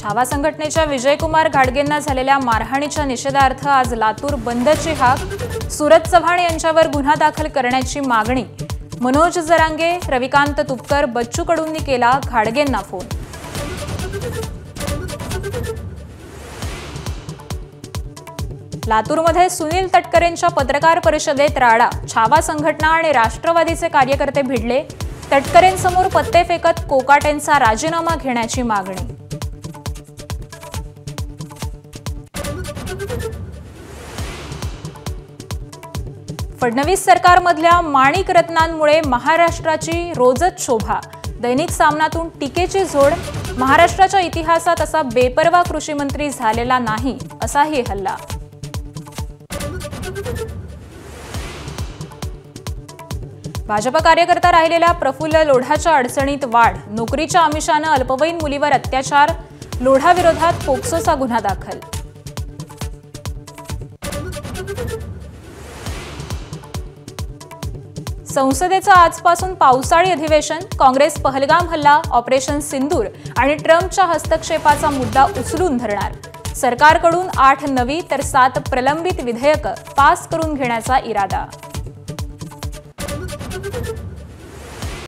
छावा संघटनेच्या विजयकुमार घाडगेंना झालेल्या मारहाणीच्या निषेधार्थ आज लातूर बंदची हाक। सुरत चव्हाण यांच्यावर गुन्हा दाखल करण्याची मागणी। मनोज जरांगे, रविकांत तुपकर, बच्चू कडूंनी केला घाडगेंना फोन। लातूरमध्ये सुनील तटकरेंच्या पत्रकार परिषदेत राडा। छावा संघटना आणि राष्ट्रवादीचे कार्यकर्ते भिडले। तटकरेंसमोर पत्ते फेकत कोकाटेंचा राजीनामा घेण्याची मागणी। फडणवीस सरकारमधल्या माणिक रत्नांमुळे महाराष्ट्राची रोजच शोभा। दैनिक सामनातून टीकेची झोड। महाराष्ट्राच्या इतिहासात असा बेपर्वा कृषी मंत्री झालेला नाही, असाही हल्ला। भाजप कार्यकर्ता राहिलेल्या प्रफुल्ल लोढाच्या अडचणीत वाढ। नोकरीच्या आमिषानं अल्पवयीन मुलीवर अत्याचार। लोढाविरोधात पोक्सोचा गुन्हा दाखल। संसदेचं आजपासून पावसाळी अधिवेशन। काँग्रेस पहलगाम हल्ला, ऑपरेशन सिंदूर आणि ट्रम्पच्या हस्तक्षेपाचा मुद्दा उचलून धरणार। सरकारकडून 8 नवी तर 7 प्रलंबित विधेयकं पास करून घेण्याचा इरादा।